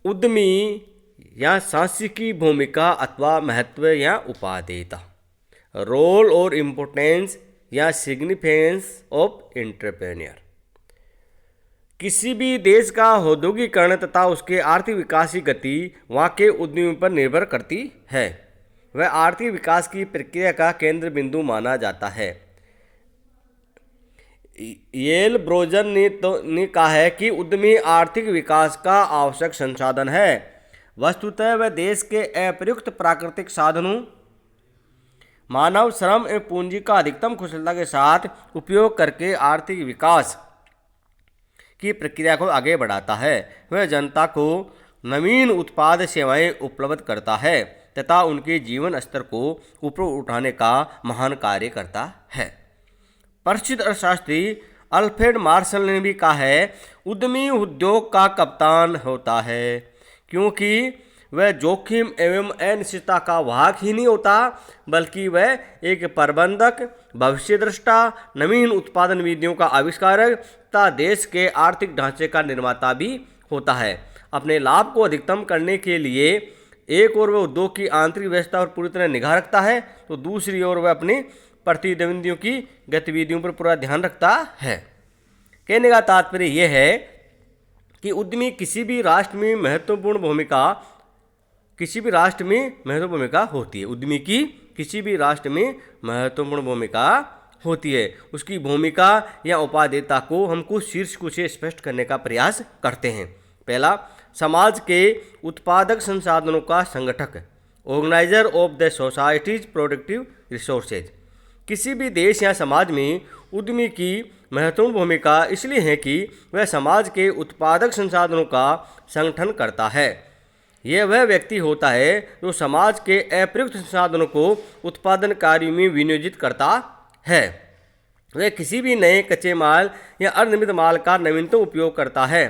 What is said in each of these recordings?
उद्यमी या सांख्यिकी भूमिका अथवा महत्व या उपादेयता, रोल और इम्पोर्टेंस या सिग्निफिकेंस ऑफ एंटरप्रेन्योर। किसी भी देश का औद्योगिकरण तथा उसके आर्थिक विकास की गति वहाँ के उद्यमी पर निर्भर करती है। वह आर्थिक विकास की प्रक्रिया का केंद्र बिंदु माना जाता है। येल ब्रोजर ने कहा है कि उद्यमी आर्थिक विकास का आवश्यक संसाधन है। वस्तुतः वह देश के अप्रयुक्त प्राकृतिक साधनों, मानव श्रम एवं पूंजी का अधिकतम कुशलता के साथ उपयोग करके आर्थिक विकास की प्रक्रिया को आगे बढ़ाता है। वह जनता को नवीन उत्पाद सेवाएं उपलब्ध करता है तथा उनके जीवन स्तर को ऊपर उठाने का महान कार्य करता है। प्रसिद्ध अर्थशास्त्री अल्फ्रेड मार्शल ने भी कहा है, उद्यमी उद्योग का कप्तान होता है क्योंकि वह जोखिम एवं अनिश्चितता का वाहक ही नहीं होता, बल्कि वह एक प्रबंधक, भविष्यद्रष्टा, नवीन उत्पादन विधियों का आविष्कारक तथा देश के आर्थिक ढांचे का निर्माता भी होता है। अपने लाभ को अधिकतम करने के लिए एक ओर वह उद्योग की आंतरिक व्यवस्था पर पूरी तरह निगाह रखता है, तो दूसरी ओर वह अपने प्रतिद्वंदियों की गतिविधियों पर पूरा ध्यान रखता है। कहने का तात्पर्य यह है कि उद्यमी किसी भी राष्ट्र में महत्वपूर्ण भूमिका होती है। उद्यमी की किसी भी राष्ट्र में महत्वपूर्ण भूमिका होती है। उसकी भूमिका या उपादेयता को हम कुछ शीर्षकों से स्पष्ट करने का प्रयास करते हैं। पहला, समाज के उत्पादक संसाधनों का संगठक, organiser of the societies productive resources. किसी भी देश या समाज में उद्यमी की महत्वपूर्ण भूमिका इसलिए है कि वह समाज के उत्पादक संसाधनों का संगठन करता है। यह वह व्यक्ति होता है जो समाज के अप्रयुक्त संसाधनों को उत्पादन कार्यों में विनियोजित करता है। वह किसी भी नए कच्चे माल या अर्धनिर्मित माल का नवीनतम उपयोग करता है,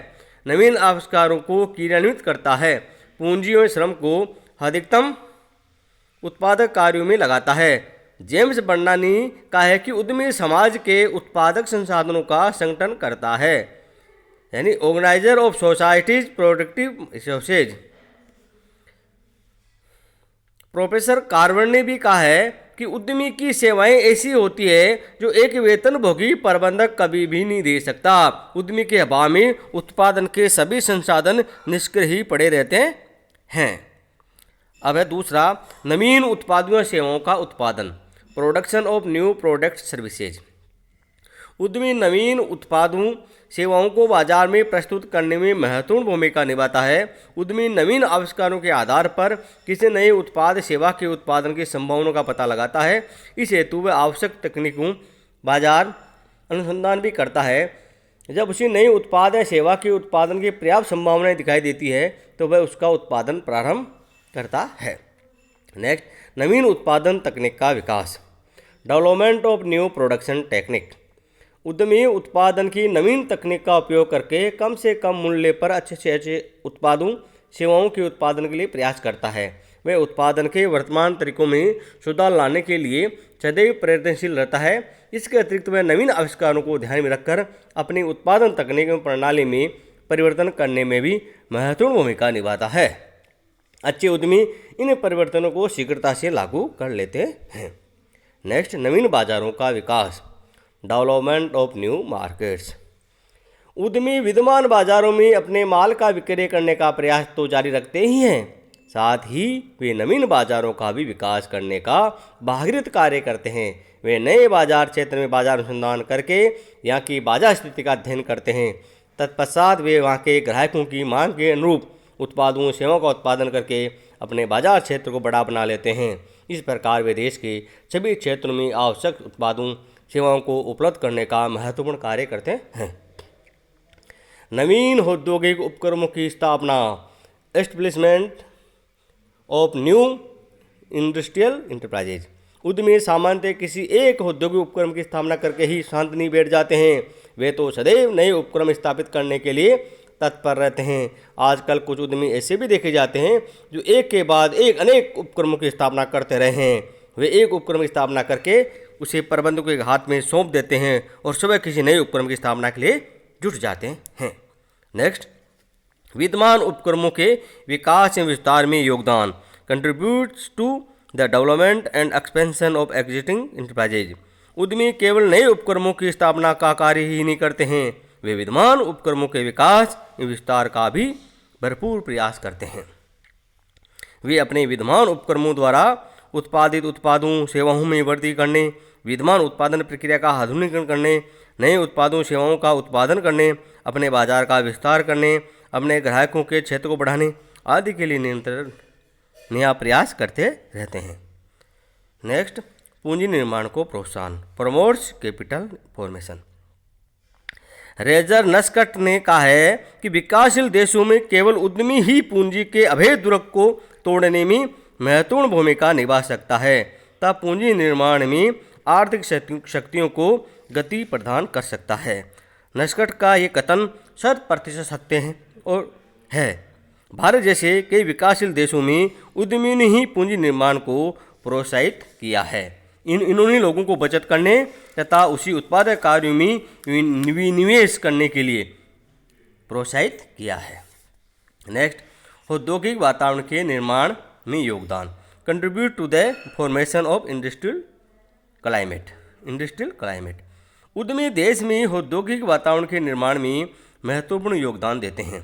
नवीन आविष्कारों को क्रियान्वित करता है, पूंजी और श्रम को अधिकतम उत्पादक कार्यों में लगाता है। जेम्स बर्नानी ने कहा है कि उद्यमी समाज के उत्पादक संसाधनों का संगठन करता है, यानी organiser of societies productive resources. Professor Carver ने भी कहा है कि उद्यमी की सेवाएं ऐसी होती है जो एक वेतनभोगी प्रबंधक कभी भी नहीं दे सकता। उद्यमी के अभाव में उत्पादन के सभी संसाधन निष्क्रिय ही पड़े रहते हैं। अब है दूसरा, नवीन उत्पादों सेवाओं का उत्पादन, production of new product services. उद्यमी नवीन उत्पादों सेवाओं को बाजार में प्रस्तुत करने में महत्वपूर्ण भूमिका निभाता है। उद्यमी नवीन आविष्कारों के आधार पर किसी नए उत्पाद सेवा के उत्पादन की संभावनाओं का पता लगाता है। इस हेतु वह आवश्यक तकनीकों बाजार अनुसंधान भी करता है। जब उसी नए उत्पाद या सेवा के उत्पादन की पर्याप्त संभावनाएं दिखाई देती है तो वह उसका उत्पादन प्रारंभ करता है। नेक्स्ट, नवीन उत्पादन तकनीक का विकास, development of new production technique. उद्यमी उत्पादन की नवीन तकनीक का उपयोग करके कम से कम मूल्य पर अच्छे से अच्छे उत्पादों सेवाओं के उत्पादन के लिए प्रयास करता है। वह उत्पादन के वर्तमान तरीकों में सुधार लाने के लिए सदैव प्रयत्नशील रहता है। इसके अतिरिक्त वह नवीन आविष्कारों को ध्यान में रखकर अपनी उत्पादन तकनीक एवं प्रणाली में परिवर्तन करने में भी महत्वपूर्ण भूमिका निभाता है। अच्छे उद्यमी इन परिवर्तनों को शीघ्रता से लागू कर लेते हैं। नेक्स्ट, नवीन बाजारों का विकास, डेवलपमेंट ऑफ न्यू मार्केट्स। उद्यमी विद्यमान बाजारों में अपने माल का विक्रय करने का प्रयास तो जारी रखते ही हैं, साथ ही वे नवीन बाजारों का भी विकास करने का भागीरथ कार्य करते हैं। वे नए बाजार क्षेत्र में बाजार अनुसंधान करके यहाँ की बाजार स्थिति का अध्ययन करते हैं। तत्पश्चात वे वहाँ के ग्राहकों की मांग के अनुरूप उत्पादों सेवाओं का उत्पादन करके अपने बाजार क्षेत्र को बड़ा बना लेते हैं। इस प्रकार वे देश के सभी क्षेत्रों में आवश्यक उत्पादों सेवाओं को उपलब्ध करने का महत्वपूर्ण कार्य करते हैं। नवीन औद्योगिक उपक्रमों की स्थापना, establishment of new industrial enterprises. उद्यमी सामान्यतः किसी एक औद्योगिक उपक्रम की स्थापना करके ही शांत नहीं बैठ जाते हैं। वे तो सदैव नए उपक्रम स्थापित करने के लिए तत्पर रहते हैं। आजकल कुछ उद्यमी ऐसे भी देखे जाते हैं जो एक के बाद एक अनेक उपक्रमों की स्थापना करते रहे हैं। वे एक उपक्रम की स्थापना करके उसे प्रबंधकों के हाथ में सौंप देते हैं और सुबह किसी नए उपक्रम की स्थापना के लिए जुट जाते हैं। नेक्स्ट, विद्यमान उपक्रमों के विकास एवं विस्तार में योगदान, contributes to the development and expansion of existing enterprises. उद्यमी केवल नए उपक्रमों की स्थापना का कार्य ही नहीं करते हैं, वे विद्यमान उपक्रमों के विकास एवं विस्तार का भी भरपूर प्रयास करते हैं। वे अपने विद्यमान उपक्रमों द्वारा उत्पादित उत्पादों सेवाओं में वृद्धि करने, विद्यमान उत्पादन प्रक्रिया का आधुनिकीकरण करने, नए उत्पादों सेवाओं का उत्पादन करने, अपने बाजार का विस्तार करने, अपने ग्राहकों के क्षेत्र को बढ़ाने आदि के लिए निरंतर नया प्रयास करते रहते हैं। नेक्स्ट, पूंजी निर्माण को प्रोत्साहन, प्रमोट्स कैपिटल फॉर्मेशन। रेजर नस्कट ने कहा है कि विकासशील देशों में केवल उद्यमी ही पूंजी के अवैध दुर्ग को तोड़ने में महत्वपूर्ण भूमिका निभा सकता है, तब पूंजी निर्माण में आर्थिक शक्तियों को गति प्रदान कर सकता है। नस्कट का ये कथन 100% सत्य है और है। भारत जैसे कई विकासशील देशों में उद्यमियों ने ही पूंजी निर्माण को प्रोत्साहित किया है। इन्होंने लोगों को बचत करने तथा उसी उत्पादक कार्यों में निवेश करने के लिए प्रोत्साहित किया है। नेक्स्ट, औद्योगिक वातावरण के निर्माण में योगदान, contribute to the formation of industrial climate. उद्यमी देश में औद्योगिक वातावरण के निर्माण में महत्वपूर्ण योगदान देते हैं।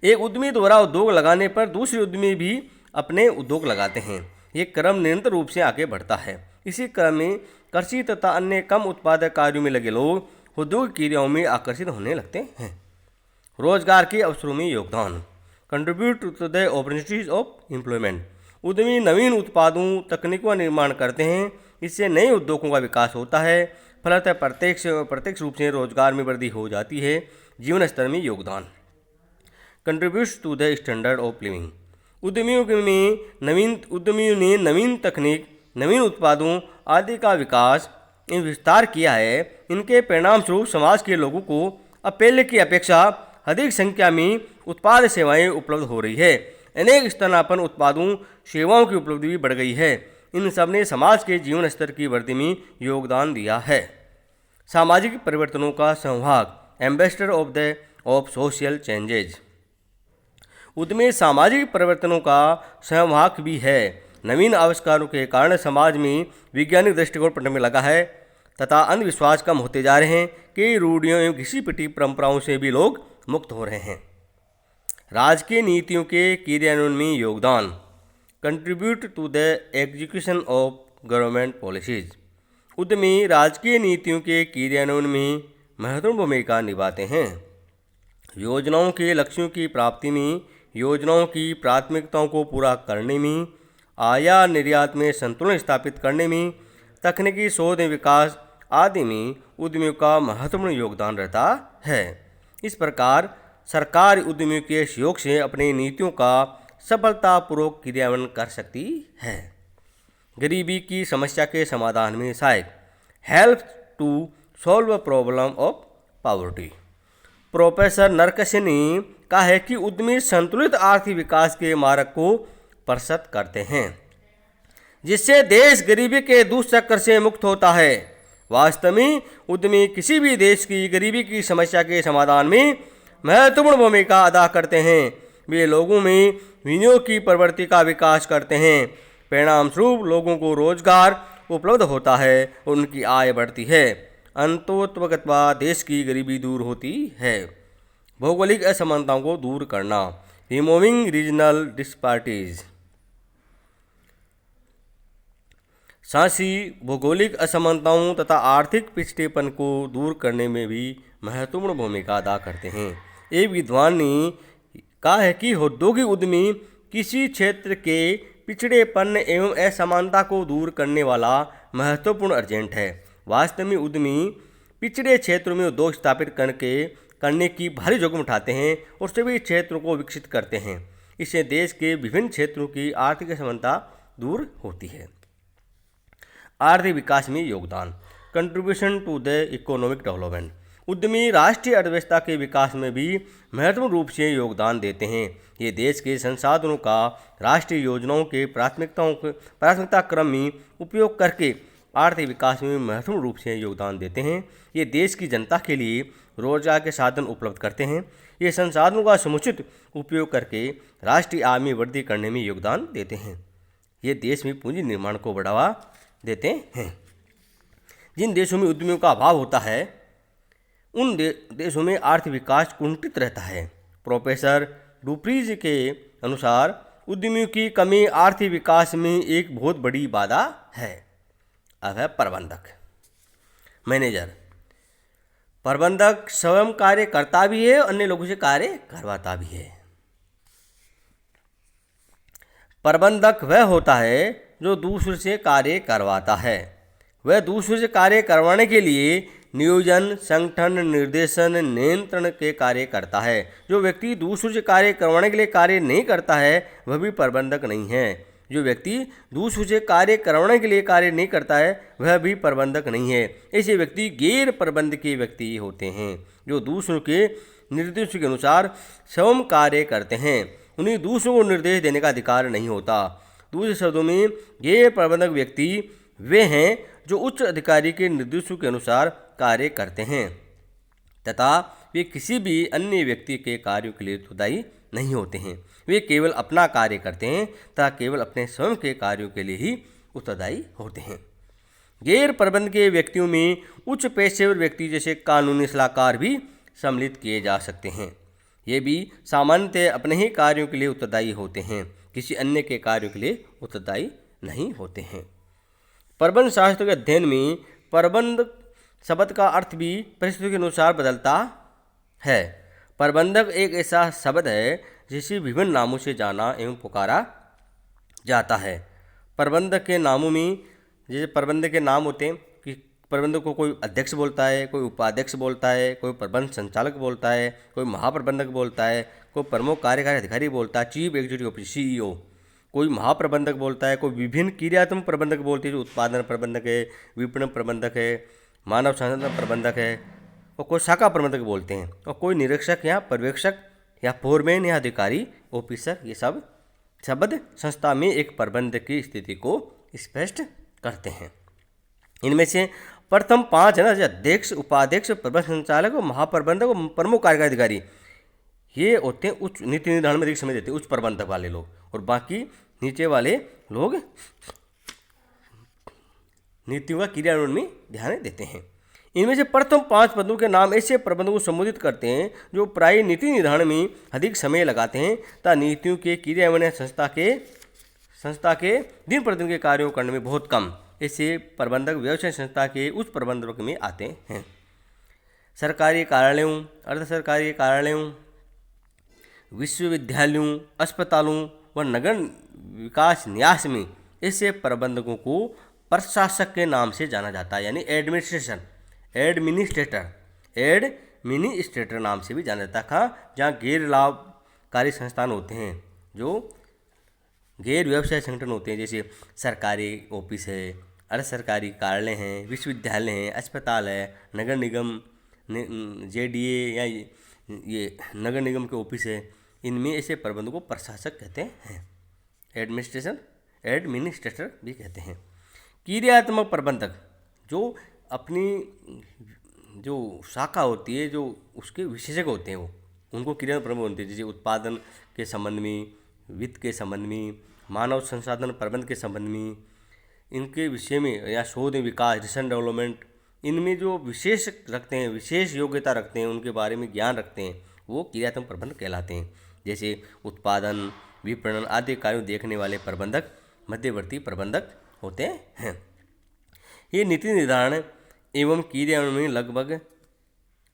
एक उद्यमी द्वारा उद्योग लगाने पर दूसरे उद्यमी भी अपने उद्योग लगाते हैं। ये क्रम निरंतर रूप से आगे बढ़ता है। इसी क्रम में कृषि तथा अन्य कम उत्पादक कार्यों में लगे लोग औद्योगिक क्रियाओं में आकर्षित होने लगते हैं। रोजगार के अवसरों में योगदान, contribute to the opportunities of employment. उद्यमी नवीन उत्पादों तकनीकों का निर्माण करते हैं, इससे नए उद्योगों का विकास होता है, फलतः प्रत्यक्ष रूप से रोजगार में वृद्धि हो जाती है। जीवन स्तर में योगदान, contributes to the standard of living. उद्यमियों ने नवीन तकनीक, नवीन उत्पादों आदि का विकास एवं विस्तार किया है। इनके परिणाम स्वरूप समाज के लोगों को अब पहले की अपेक्षा अधिक संख्या में उत्पाद सेवाएं उपलब्ध हो रही है। अनेक स्थानापन्न उत्पादों सेवाओं की उपलब्धि भी बढ़ गई है। इन सब ने समाज के जीवन स्तर की वृद्धि में योगदान दिया है। सामाजिक परिवर्तनों का संवाहक, एम्बेसडर ऑफ सोशल चेंजेज। उद्यमी सामाजिक परिवर्तनों का संवाहक भी है। नवीन आविष्कारों के कारण समाज में वैज्ञानिक दृष्टिकोण बढ़ने में लगा है तथा अंधविश्वास कम होते जा रहे हैं। कई रूढ़ियों एवं घिसी पिटी परंपराओं से भी लोग मुक्त हो रहे हैं। राजकीय नीतियों के क्रियान्वयन में योगदान, contribute to the execution of government policies. उद्यमी राजकीय नीतियों के क्रियान्वयन में महत्वपूर्ण भूमिका निभाते हैं। योजनाओं के लक्ष्यों की प्राप्ति में, योजनाओं की प्राथमिकताओं को पूरा करने में, आयात निर्यात में संतुलन स्थापित करने में, तकनीकी शोध एवं विकास आदि में उद्यमियों का महत्वपूर्ण योगदान रहता है। इस प्रकार सरकार उद्यमियों के सहयोग से अपनी नीतियों का सफलतापूर्वक क्रियान्वयन कर सकती है। गरीबी की समस्या के समाधान में सहायक, help to solve problem of poverty. Professor Nurkse ने कहा है कि उद्यमी संतुलित आर्थिक विकास के मार्ग को प्रशस्त करते हैं, जिससे देश गरीबी के दुष्चक्र से मुक्त होता है। वास्तव में उद्यमी किसी भी देश की गरीबी की समस्या के समाधान में महत्वपूर्ण भूमिका अदा करते हैं। वे लोगों में विनियोग की प्रवृत्ति का विकास करते हैं। परिणाम स्वरूप लोगों को रोजगार उपलब्ध होता है और उनकी आय बढ़ती है। अंततोगत्वा देश की गरीबी दूर होती है। भौगोलिक असमानताओं को दूर करना, रिमूविंग रीजनल डिस्पैरिटीज। साथ ही भौगोलिक असमानताओं तथा आर्थिक पिछड़ेपन को दूर करने में भी महत्वपूर्ण भूमिका अदा करते हैं। एक विद्वान ने कहा है कि औद्योगिक उद्यमी किसी क्षेत्र के पिछड़ेपन एवं असमानता को दूर करने वाला महत्वपूर्ण एजेंट है। वास्तव में उद्यमी पिछड़े क्षेत्रों में उद्योग स्थापित करने की भारी जोखिम उठाते हैं और सभी क्षेत्रों को विकसित करते हैं। इससे देश के विभिन्न क्षेत्रों की आर्थिक असमानता दूर होती है। आर्थिक विकास में योगदान, contribution to the economic development. उद्यमी राष्ट्रीय अर्थव्यवस्था के विकास में भी महत्वपूर्ण रूप से योगदान देते हैं। ये देश के संसाधनों का राष्ट्रीय योजनाओं के प्राथमिकता क्रम में उपयोग करके आर्थिक विकास में महत्वपूर्ण रूप से योगदान देते हैं। ये देश की जनता के लिए रोजगार के साधन उपलब्ध करते हैं। ये संसाधनों का समुचित उपयोग करके राष्ट्रीय आय में वृद्धि करने में योगदान देते हैं। ये देश में पूंजी निर्माण को बढ़ावा देते हैं। जिन देशों में उद्यमियों का अभाव होता है उन देशों में आर्थिक विकास कुंठित रहता है। प्रोफेसर डुप्रीज के अनुसार उद्यमियों की कमी आर्थिक विकास में एक बहुत बड़ी बाधा है। अब है प्रबंधक, मैनेजर। प्रबंधक स्वयं कार्य करता भी है, अन्य लोगों से कार्य करवाता भी है। प्रबंधक वह होता है जो दूसरे से कार्य करवाता है। वह दूसरे से कार्य करवाने के लिए नियोजन, संगठन, निर्देशन, नियंत्रण के कार्य करता है। जो व्यक्ति दूसरों से कार्य करवाने के लिए कार्य नहीं करता है वह भी प्रबंधक नहीं है। जो व्यक्ति दूसरों से कार्य करवाने के लिए कार्य नहीं करता है वह भी प्रबंधक नहीं है। ऐसे व्यक्ति गैर प्रबंधकीय व्यक्ति होते हैं जो दूसरों के निर्देशों के अनुसार स्वयं कार्य करते हैं। उन्हें दूसरों को निर्देश देने का अधिकार नहीं होता। दूसरे शब्दों में गैर प्रबंधक व्यक्ति वे हैं जो उच्च अधिकारी के निर्देशों के अनुसार कार्य करते हैं तथा वे किसी भी अन्य व्यक्ति के कार्यों के लिए उत्तरदायी नहीं होते हैं। वे केवल अपना कार्य करते हैं तथा केवल अपने स्वयं के कार्यों के लिए ही उत्तरदायी होते हैं। गैर प्रबंधकीय व्यक्तियों में उच्च पेशेवर व्यक्ति जैसे कानूनी सलाहकार भी सम्मिलित किए जा सकते हैं। ये भी सामान्यतः अपने ही कार्यों के लिए उत्तरदायी होते हैं, किसी अन्य के कार्यों के लिए उत्तरदायी नहीं होते हैं। प्रबंध शास्त्र के अध्ययन में प्रबंध शब्द का अर्थ भी परिस्थिति के अनुसार बदलता है। प्रबंधक एक ऐसा शब्द है जिसे विभिन्न नामों से जाना एवं पुकारा जाता है। प्रबंधक के नामों में जैसे प्रबंधक के नाम होते हैं कि प्रबंधक को कोई अध्यक्ष बोलता है, कोई उपाध्यक्ष बोलता है, कोई प्रबंध संचालक बोलता है, कोई महाप्रबंधक बोलता है, कोई प्रमुख कार्यकारी अधिकारी बोलता है, चीफ एग्जीक्यूटिव ऑफिसर CEO, कोई महाप्रबंधक बोलता है, कोई विभिन्न क्रियात्मक प्रबंधक बोलते हैं जो उत्पादन प्रबंधक है, विपणन प्रबंधक है, मानव संसाधन प्रबंधक है, और कोई शाखा प्रबंधक बोलते हैं, और कोई निरीक्षक या पर्यवेक्षक या फोरमैन या अधिकारी ऑफिसर। ये सब शब्द संस्था में एक प्रबंधक की स्थिति को स्पष्ट करते हैं। इनमें से प्रथम 5 है ना, जैसे अध्यक्ष, उपाध्यक्ष, प्रबंध संचालक और महाप्रबंधक और प्रमुख कार्यकारी अधिकारी, ये होते हैं उच्च नीति निर्धारण में अधिक समय देते हैं उच्च प्रबंधक वाले लोग, और बाकी नीचे वाले लोग नीतियों का क्रियान्वयन में ध्यान देते हैं। इनमें से प्रथम 5 पदों के नाम ऐसे प्रबंधकों को संबोधित करते हैं जो प्रायः नीति निर्धारण में अधिक समय लगाते हैं तथा नीतियों के क्रियान्वयन संस्था के दिन प्रतिदिन के कार्यों करने में बहुत कम। ऐसे प्रबंधक व्यवसाय संस्था के उच्च प्रबंधक में आते हैं। सरकारी कार्यालयों, अर्ध सरकारी कार्यालयों, विश्वविद्यालयों, अस्पतालों व नगर विकास न्यास में ऐसे प्रबंधकों को प्रशासक के नाम से जाना जाता है, यानी एडमिनिस्ट्रेटर नाम से भी जाना जाता था। जहाँ गैर लाभकारी संस्थान होते हैं, जो गैर व्यवसाय संगठन होते हैं, जैसे सरकारी ऑफिस है, अर्ध सरकारी कार्यालय हैं, विश्वविद्यालय हैं, अस्पताल है, नगर निगम JDA या ये नगर निगम के ऑफिस है, इनमें ऐसे प्रबंधकों को प्रशासक कहते हैं, एडमिनिस्ट्रेटर भी कहते हैं। क्रियात्मक प्रबंधक जो अपनी जो शाखा होती है, जो उसके विशेषज्ञ होते हैं, वो उनको क्रियात्मक प्रबंधक होते हैं, जैसे उत्पादन के संबंध में, वित्त के संबंध में, मानव संसाधन प्रबंध के संबंध में, इनके विषय में, या शोध विकास, रिसर्च डेवलपमेंट, इनमें जो विशेष रखते हैं, विशेष योग्यता रखते हैं, उनके बारे में ज्ञान रखते हैं, वो क्रियात्मक प्रबंधक कहलाते हैं। जैसे उत्पादन, विपणन आदि कार्यों देखने वाले प्रबंधक मध्यवर्ती प्रबंधक होते हैं। ये नीति निर्धारण एवं क्रियान्वयन में लगभग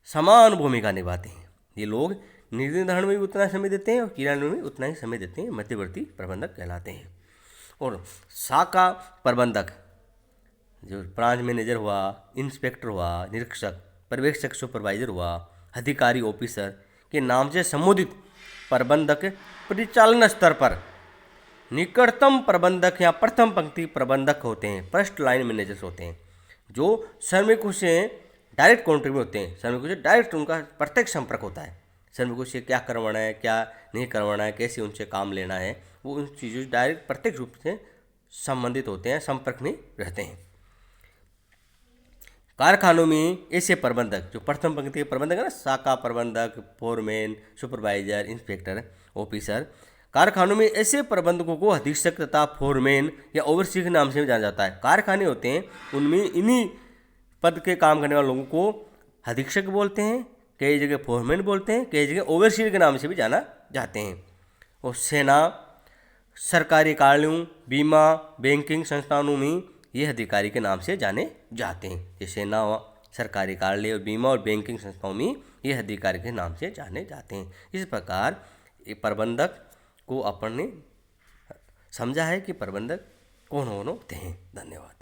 समान भूमिका निभाते हैं। ये लोग नीति निर्धारण में भी उतना समय देते हैं और क्रियान्वयन में उतना ही समय देते हैं, मध्यवर्ती प्रबंधक कहलाते हैं। और शाखा प्रबंधक जो ब्रांच मैनेजर हुआ, इंस्पेक्टर हुआ, निरीक्षक, पर्यवेक्षक, सुपरवाइजर हुआ, अधिकारी, ऑफिसर के नाम से संबोधित प्रबंधक परिचालन स्तर पर निकटतम प्रबंधक या प्रथम पंक्ति प्रबंधक होते हैं, फर्स्ट लाइन मैनेजर्स होते हैं, जो श्रमिकों से डायरेक्ट कॉन्ट्रीब्यूट होते हैं। श्रमिकों से डायरेक्ट उनका प्रत्यक्ष संपर्क होता है, श्रमिकों से क्या करवाना है, क्या नहीं करवाना है, कैसे उनसे काम लेना है, वो उन चीज़ों से डायरेक्ट प्रत्यक्ष रूप से संबंधित होते हैं, संपर्क में रहते हैं। कारखानों में ऐसे प्रबंधक, जो प्रथम पंक्ति के प्रबंधक है ना, शाखा प्रबंधक, फोरमैन, सुपरवाइजर, इंस्पेक्टर, ऑफिसर, कारखानों में ऐसे प्रबंधकों को अधीक्षक तथा फोरमैन या ओवरसी के नाम से जाना जाता है। कारखाने होते हैं उनमें इन्हीं पद के काम करने वाले लोगों को अधीक्षक बोलते हैं, कई जगह फोरमैन बोलते हैं, कई जगह ओवरसीयर के नाम से भी जाना जाते हैं। और सेना, सरकारी कार्यालयों, बीमा, बैंकिंग संस्थानों में ये अधिकारी के नाम से जाने जाते हैं। ये सेना, सरकारी कार्यालय और बीमा और बैंकिंग संस्थाओं में ये अधिकारी के नाम से जाने जाते हैं। इस प्रकार ये प्रबंधक को अपन ने समझा है कि प्रबंधक कौन होते हैं। धन्यवाद।